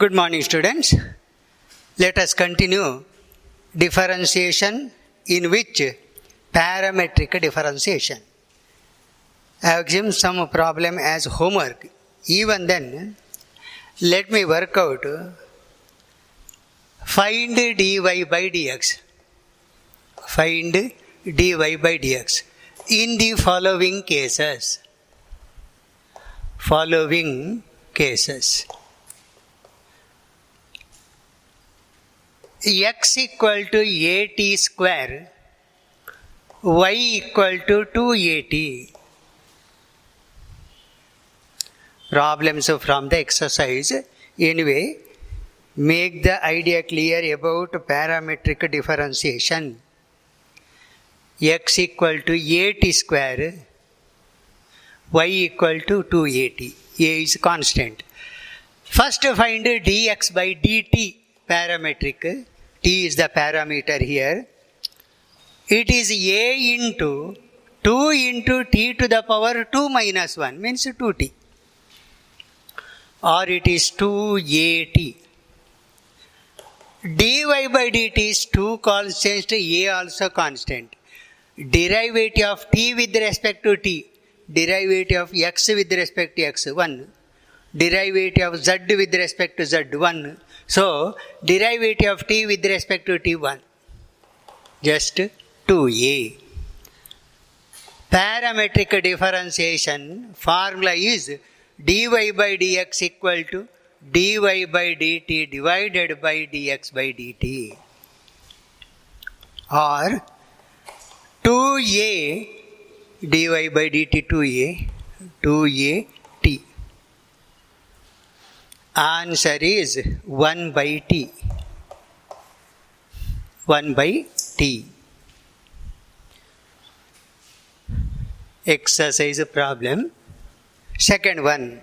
Good morning, students. Let us continue differentiation in which parametric differentiation. I have given some problem as homework. Even then, let me work out. Find dy by dx. Find dy by dx in the following cases. Following cases. X equal to at square, y equal to 2at. Problems from the exercise. Anyway, make the idea clear about parametric differentiation. X equal to at square, y equal to 2at. A is constant. First find dx by dt parametric. T is the parameter here. It is a into 2 into t to the power 2 minus 1 means 2t. Or it is 2at. Dy by dt is 2 constant, a also constant. Derivative of t with respect to t. Derivative of x with respect to x 1. Derivative of z with respect to z 1. So, derivative of t with respect to t1, just 2a. Parametric differentiation formula is dy by dx equal to dy by dt divided by dx by dt. Or 2a dy by dt 2a t. Answer is 1 by t. 1 by t. Exercise problem. Second one.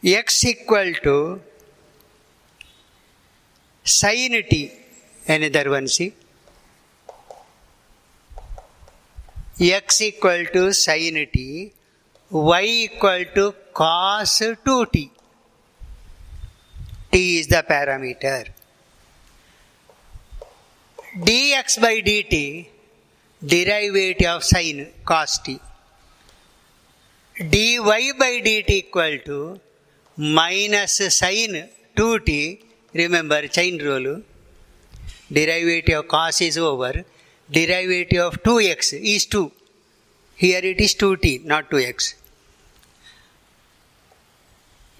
X equal to sin t. Another one, see. X equal to sin t, y equal to cos 2t. T is the parameter. Dx by dt, derivative of sin cos t. Dy by dt equal to minus sin 2t. Remember chain rule. Derivative of cos is over. Derivative of 2x is 2. Here it is 2t, not 2x.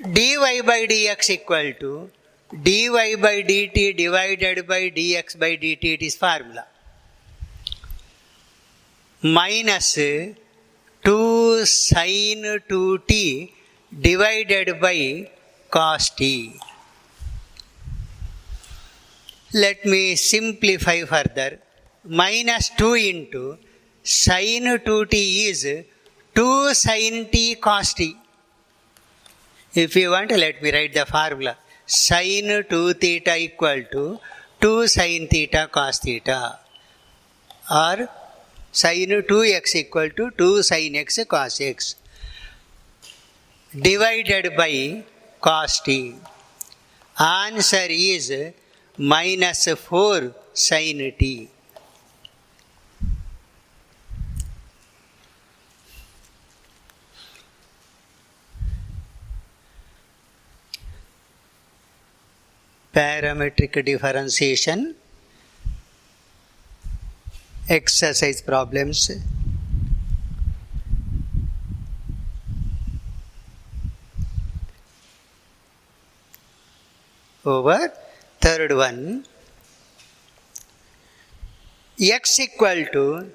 Dy by dx equal to dy by dt divided by dx by dt, it is formula. Minus 2 sin 2t divided by cos t. Let me simplify further. Minus 2 into sin 2t is 2 sin t cos t. If you want, let me write the formula. Sin 2 theta equal to 2 sin theta cos theta. Or sin 2x equal to 2 sin x cos x. Divided by cos t. Answer is minus 4 sin t. Parametric differentiation. Exercise problems. Over. Third one. X equal to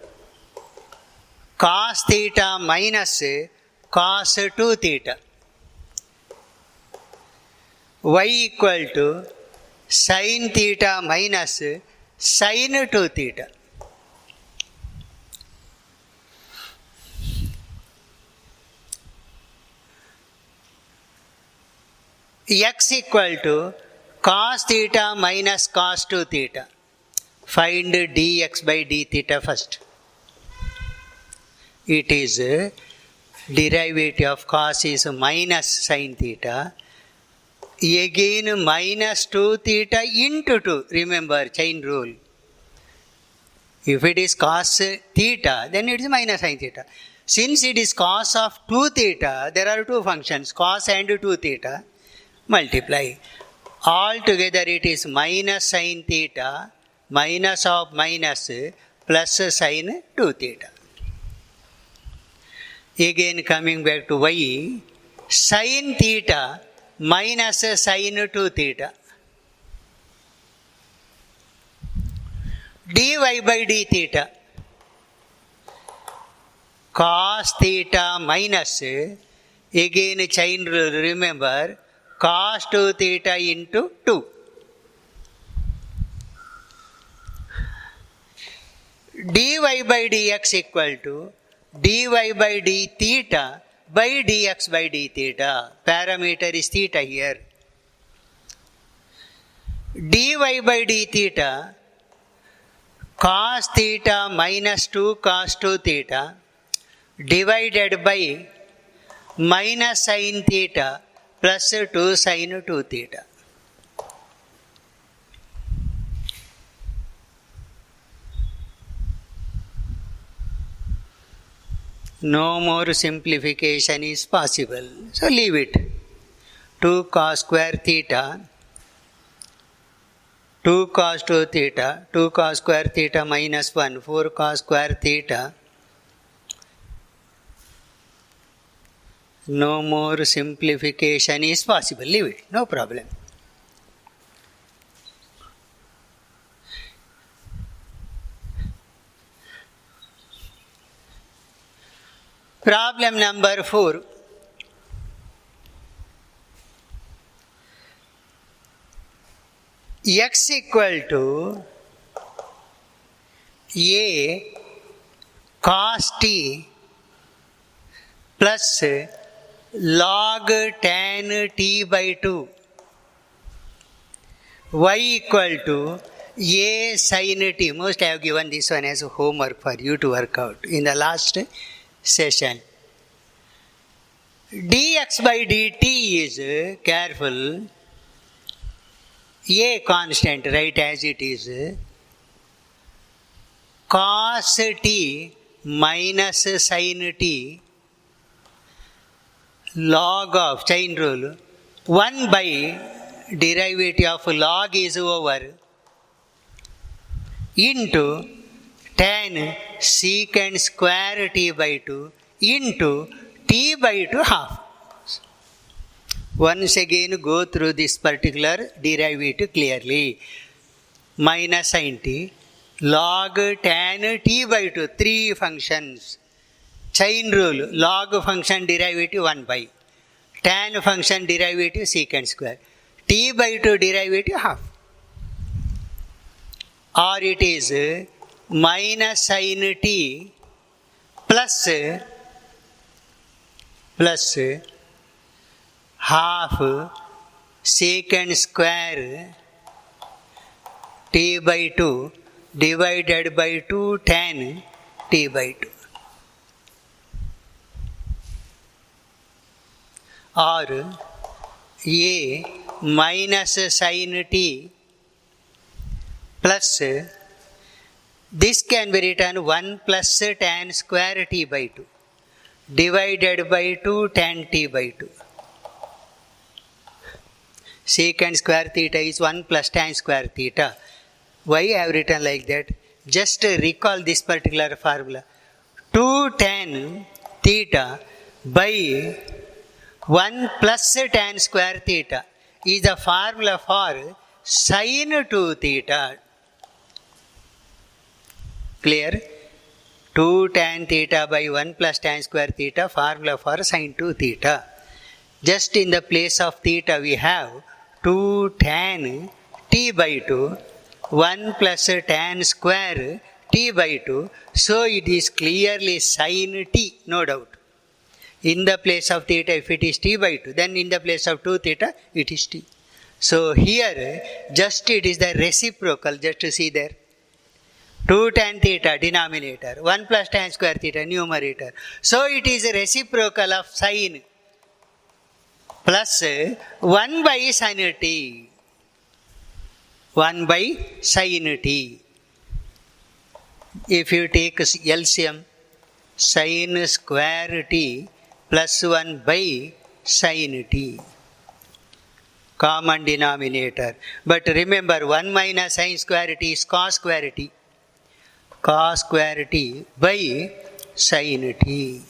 cos theta minus cos 2 theta. Y equal to sin theta minus sin 2 theta. X equal to cos theta minus cos 2 theta. Find dx by d theta first. It is derivative of cos is minus sin theta. Again minus 2 theta into 2. Remember chain rule. If it is cos theta, then it is minus sin theta. Since it is cos of 2 theta, there are two functions, cos and 2 theta, multiply. Altogether it is minus sin theta, minus of minus, plus sin 2 theta. Again coming back to y, sin theta minus sin 2 theta. dy by d theta. Cos theta minus, again chain rule, remember, cos 2 theta into 2. dy by dx equal to dy by d theta by dx by d theta. Parameter is theta here. dy by d theta, cos theta minus 2 cos 2 theta divided by minus sin theta plus 2 sin 2 theta. No more simplification is possible. So leave it. 2 cos square theta, 2 cos 2 theta, 2 cos square theta minus 1, 4 cos square theta. No more simplification is possible. Leave it. No problem. Problem number 4. X equal to a cos t plus log tan t by 2. Y equal to a sin t. Most I have given this one as homework for you to work out in the last session. Dx by dt is, careful, a constant, right, as it is, cos t minus sin t log of, chain rule, 1 by derivative of log is over into tan secant square t by 2 into t by 2 half. Once again go through this particular derivative clearly. Minus sin t, log tan t by 2, 3 functions. Chain rule, log function derivative 1 by, tan function derivative secant square, t by 2 derivative half. Or it is minus sin t plus half secant square t by 2 divided by 2 tan t by 2. Or a minus sin t plus, this can be written 1 plus tan square t by 2 divided by 2 tan t by 2. Secant square theta is 1 plus tan square theta. Why I have written like that? Just recall this particular formula. 2 tan theta by 1 plus tan square theta is the formula for sin 2 theta. Clear? 2 tan theta by 1 plus tan square theta, formula for sin 2 theta. Just in the place of theta we have 2 tan t by 2, 1 plus tan square t by 2. So it is clearly sin t, no doubt. In the place of theta, if it is t by 2, then in the place of 2 theta, it is t. So here, just it is the reciprocal, just to see there. 2 tan theta denominator, 1 plus tan square theta numerator. So it is a reciprocal of sin plus 1 by sin t. 1 by sin t. If you take LCM, sin square t plus 1 by sin t. Common denominator. But remember, 1 minus sin square t is cos square t. Cos square t by sin t.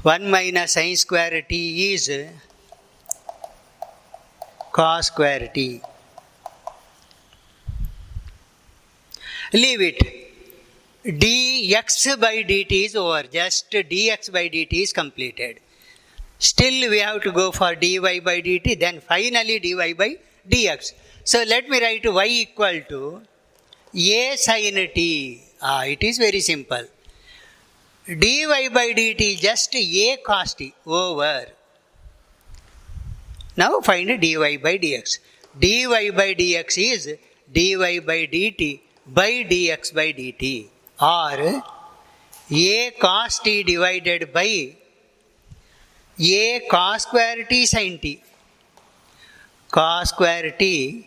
1 minus sin square t is cos square t. Leave it. dx by dt is over. Just dx by dt is completed. Still we have to go for dy by dt, then finally dy by dx. So let me write y equal to a sin t. It is very simple. dy by dt is just a cos t over. Now find dy by dx. dy by dx is dy by dt by dx by dt, or a cos t divided by a cos square t sin t. Cos square t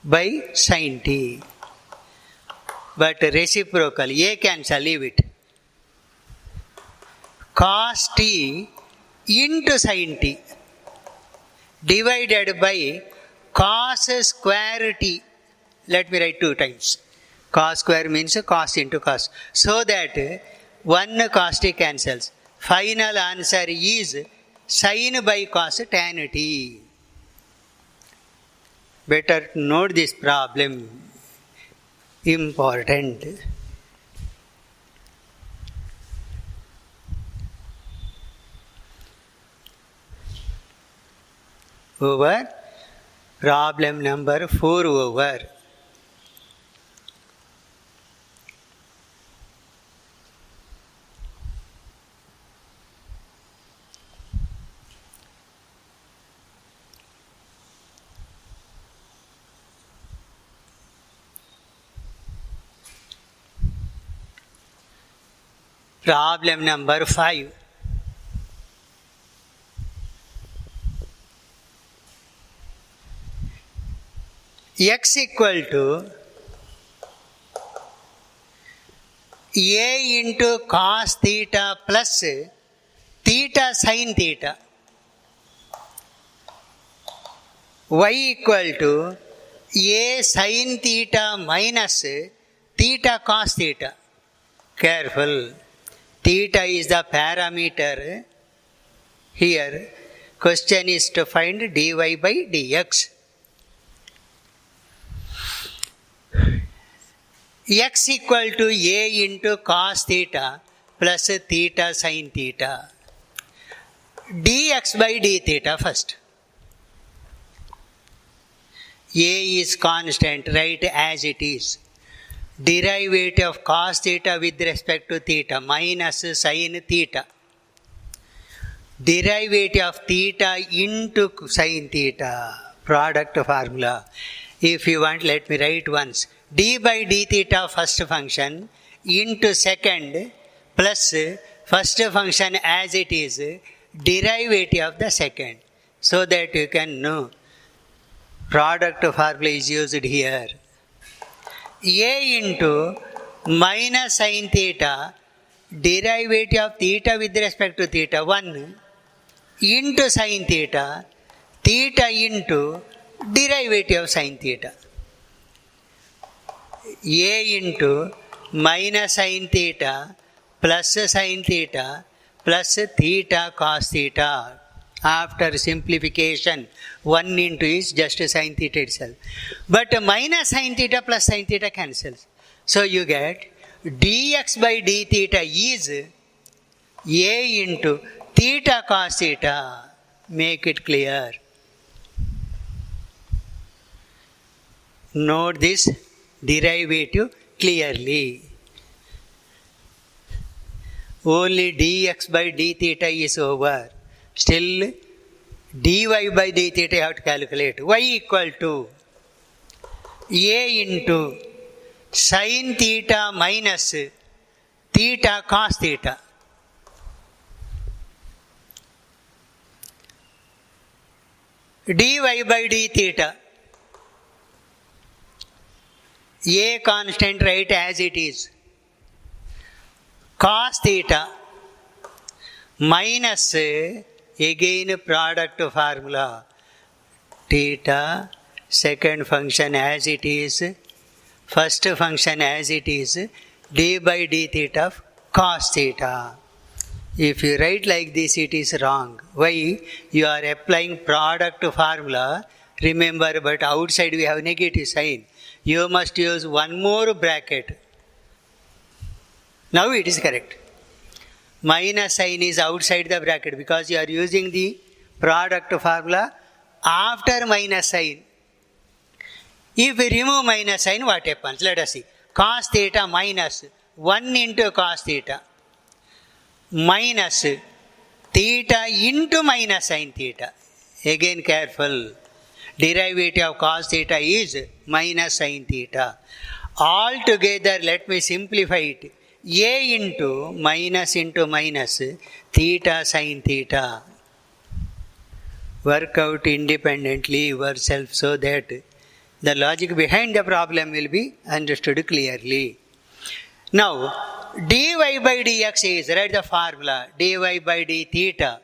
by sin t. But reciprocal, a cancel, leave it. Cos t into sin t divided by cos square t. Let me write 2 times. Cos square means cos into cos. So that 1 cos t cancels. Final answer is sin by cos tan t. Better note this problem. Important. Over. Problem number 4 over. Problem number 5. X equal to a into cos theta plus theta sin theta. Y equal to a sin theta minus theta cos theta. Careful. Theta is the parameter. Here, question is to find dy by dx. X equal to a into cos theta plus theta sin theta. Dx by d theta first. A is constant, write as it is. Derivative of cos theta with respect to theta minus sin theta. Derivative of theta into sin theta. Product formula. If you want, let me write once. D by d theta first function into second plus first function as it is derivative of the second. So that you can know. Product formula is used here. A into minus sin theta, derivative of theta with respect to theta 1 into sin theta, theta into derivative of sin theta. A into minus sin theta plus sin theta plus theta cos theta. After simplification, 1 into is just sin theta itself. But minus sin theta plus sin theta cancels. So you get dx by d theta is a into theta cos theta. Make it clear. Note this derivative clearly. Only dx by d theta is over. Still, dy by d theta you have to calculate. Y equal to a into sin theta minus theta cos theta. dy by d theta. A constant, write as it is. Cos theta minus, again product formula, theta, second function as it is, first function as it is, d by d theta of cos theta. If you write like this, it is wrong. Why? You are applying product formula, remember, but outside we have negative sign. You must use one more bracket. Now it is correct. Minus sign is outside the bracket because you are using the product formula after minus sign. If we remove minus sign, what happens? Let us see. Cos theta minus 1 into cos theta minus theta into minus sin theta. Again careful. Derivative of cos theta is minus sin theta. Altogether, let me simplify it. A into minus theta sin theta. Work out independently yourself so that the logic behind the problem will be understood clearly. Now, dy by dx is, write the formula, dy by d theta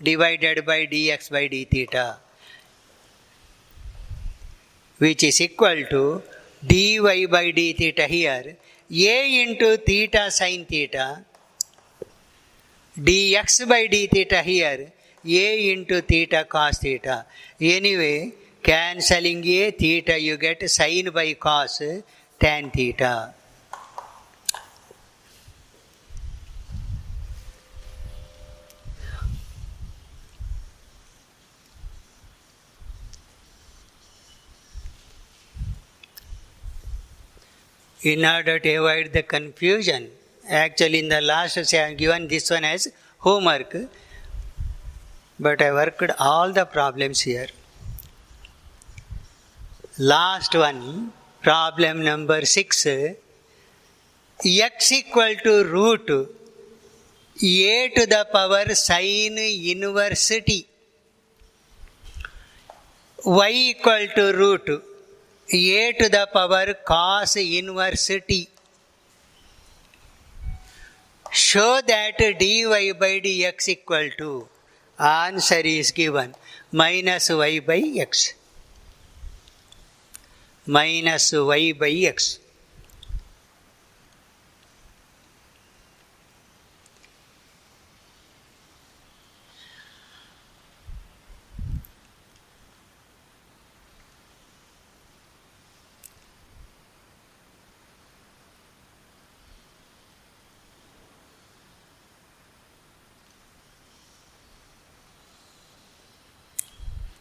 divided by dx by d theta, which is equal to dy by d theta here, a into theta sin theta, dx by d theta here, a into theta cos theta. Anyway, cancelling a theta, you get sin by cos tan theta. In order to avoid the confusion, actually in the last I have given this one as homework, but I worked all the problems here. Last one, problem number 6, x equal to root a to the power sin inverse t, y equal to root a to the power cos inverse t. Show that dy by dx equal to, answer is given, minus y by x. Minus y by x.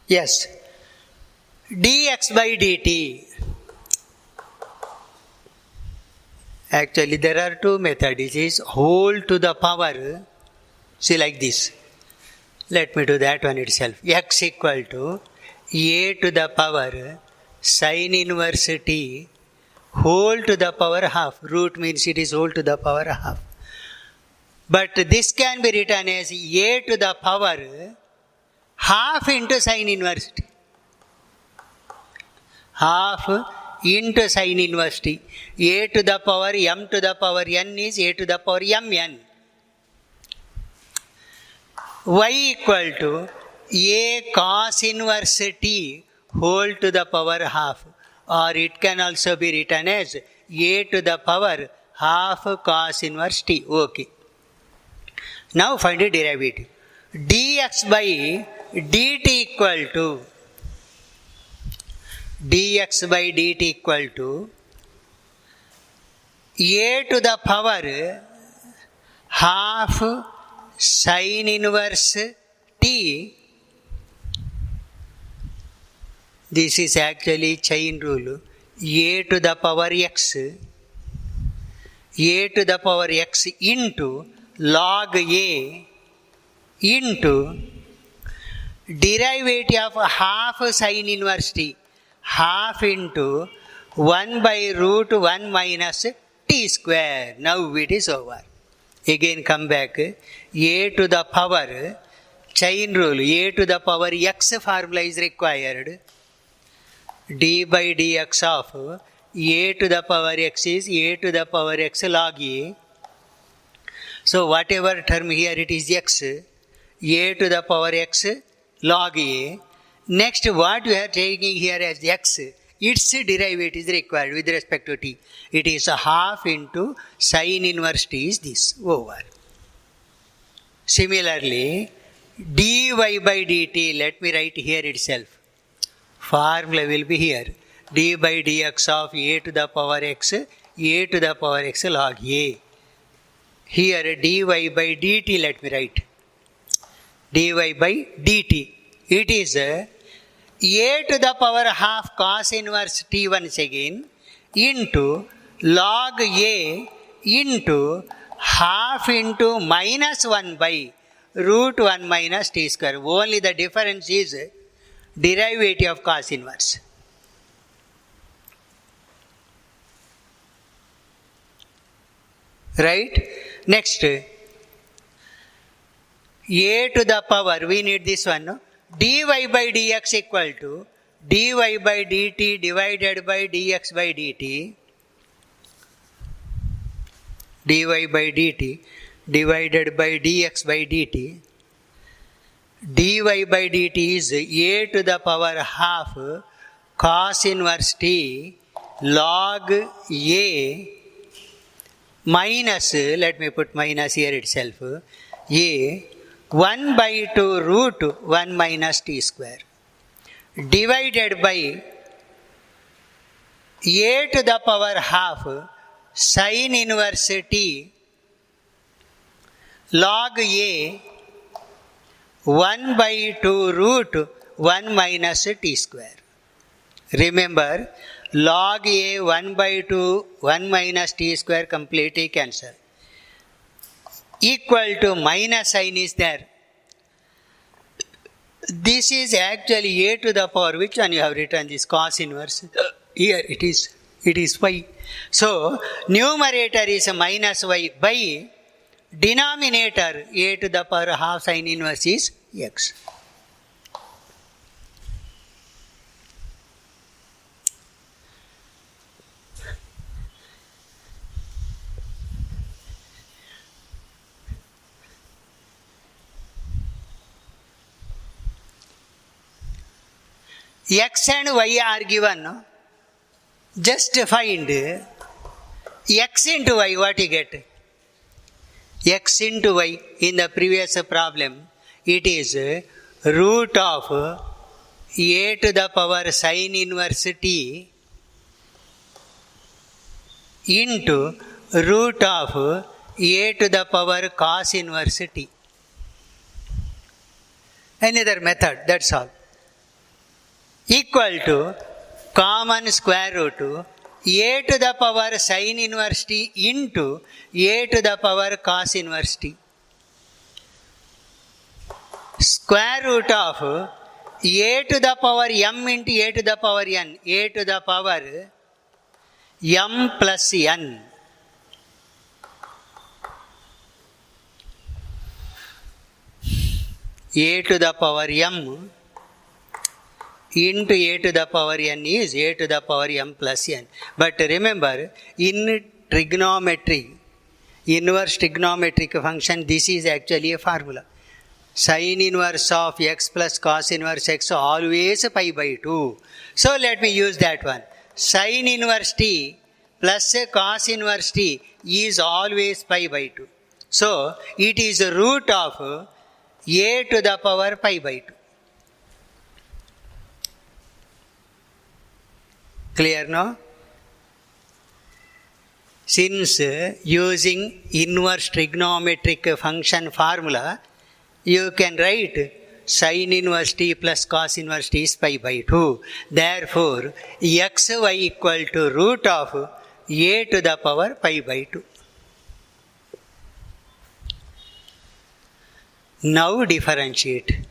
Yes, dx by dt. Actually, there are two methods. It is whole to the power. See, like this. Let me do that one itself. X equal to a to the power sin inverse t whole to the power half. Root means it is whole to the power half. But this can be written as a to the power half into sin inverse t. Half into sin inverse t. A to the power m to the power n is a to the power mn. Y equal to a cos inverse t whole to the power half, or it can also be written as a to the power half cos inverse t. Okay. Now find the derivative. Dx by dt equal to a to the power half sin inverse t. This is actually chain rule. A to the power x, a to the power x into log a into derivative of half sin inverse t, half into 1 by root 1 minus t square. Now it is over. Again come back. A to the power, chain rule, a to the power x formula is required. D by dx of a to the power x is a to the power x log a. So whatever term here it is x, a to the power x log a. Next what we are taking here as x, its derivative is required with respect to t. It is a half into sin inverse t is this, over. Similarly, dy by dt, let me write here itself. Formula will be here. D by dx of a to the power x, a to the power x log a. Here dy by dt, let me write. Dy by dt. It is a to the power half cos inverse t once again into log a into half into minus 1 by root 1 minus t square. Only the difference is derivative of cos inverse. Right? Next, a to the power, we need this one, no? Dy by dx equal to dy by dt divided by dx by dt. Dy by dt divided by dx by dt. Dy by dt is a to the power half cos inverse t log a minus, let me put minus here itself, a 1 by 2 root 1 minus t square divided by a to the power half sin inverse t log a 1 by 2 root 1 minus t square. Remember, log a 1 by 2 1 minus t square completely cancel. Equal to minus sign is there. This is actually a to the power, which one you have written this cos inverse? Here it is y. So numerator is minus y by denominator a to the power half sin inverse is x. X and y are given. Just find x into y, what you get? X into y in the previous problem, it is root of a to the power sin inverse t into root of a to the power cos inverse t. Another method, that's all. Equal to common square root a to the power sin inverse t into a to the power cos inverse t. Square root of a to the power m into a to the power n, a to the power m plus n. A to the power m into a to the power n is a to the power m plus n. But remember, in trigonometry, inverse trigonometric function, this is actually a formula. Sin inverse of x plus cos inverse x always pi by 2. So let me use that one. Sin inverse t plus cos inverse t is always pi by 2. So it is a root of a to the power pi by 2. Clear, no? Since using inverse trigonometric function formula, you can write sin inverse t plus cos inverse t is pi by 2. Therefore, xy equal to root of a to the power pi by 2. Now differentiate.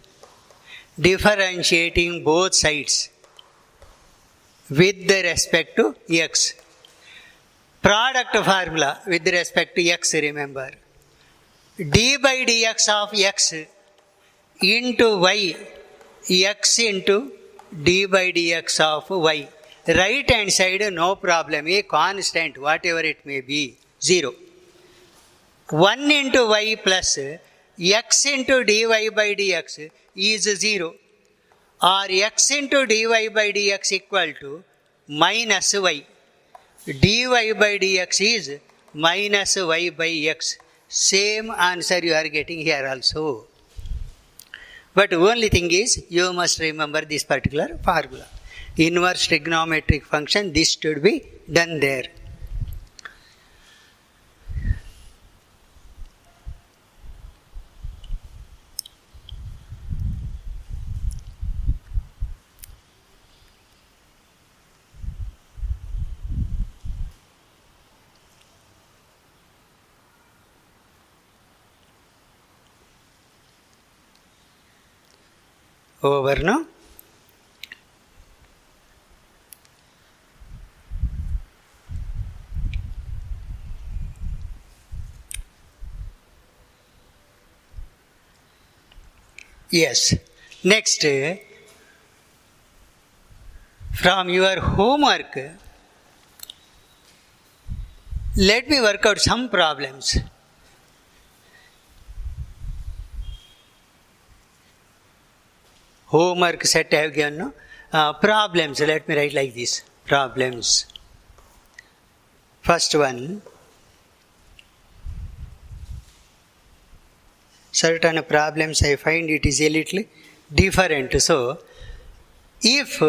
Differentiating both sides with respect to x. Product formula with respect to x, remember. D by dx of x into y, x into d by dx of y. Right hand side no problem, a constant whatever it may be, 0. 1 into y plus x into dy by dx is 0, or x into dy by dx equal to minus y. dy by dx is minus y by x. Same answer you are getting here also. But only thing is, you must remember this particular formula. Inverse trigonometric function, this should be done there. Over, no? Yes. Next, from your homework, let me work out some problems. Homework set I have given, no? Problems, let me write like this. Problems. First one. Certain problems I find it is a little different. So, if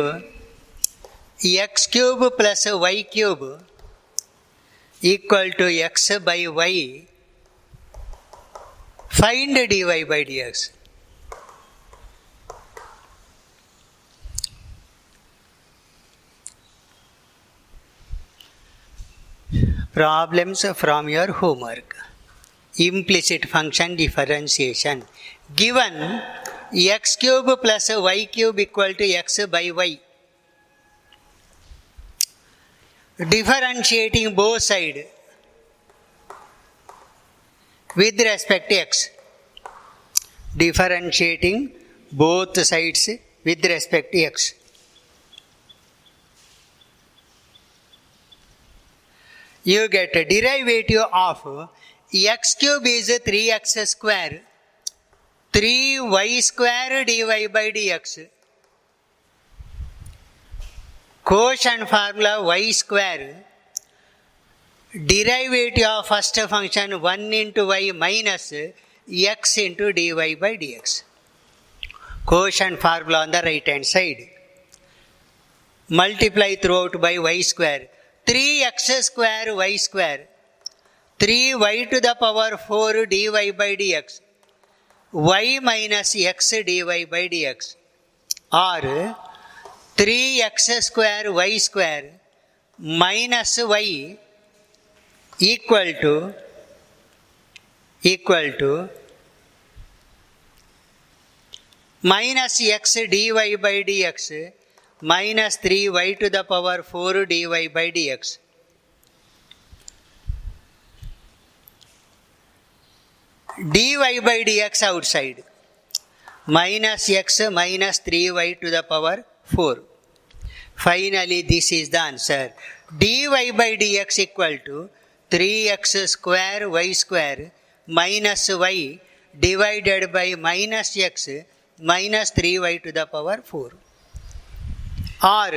x cube plus y cube equal to x by y, find dy by dx. Problems from your homework. Implicit function differentiation. Given x cube plus y cube equal to x by y. Differentiating both sides with respect to x. Differentiating both sides with respect to x. You get a derivative of x cube is 3x square, 3y square dy by dx. Quotient formula y square, derivative of first function 1 into y minus x into dy by dx. Quotient formula on the right hand side. Multiply throughout by y square. 3x square y square, 3y to the power 4 dy by dx, y minus x dy by dx, or 3x square y square minus y equal to minus x dy by dx minus 3y to the power 4 dy by dx. dy by dx outside. Minus x minus 3y to the power 4. Finally, this is the answer. dy by dx equal to 3x square y square minus y divided by minus x minus 3y to the power 4. Or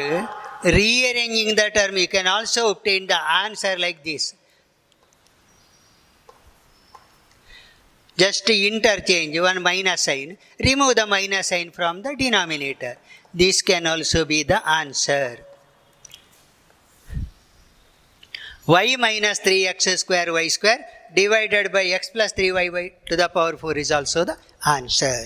rearranging the term, you can also obtain the answer like this. Just interchange one minus sign, remove the minus sign from the denominator. This can also be the answer. Y minus 3x square y square divided by x plus 3y to the power 4 is also the answer.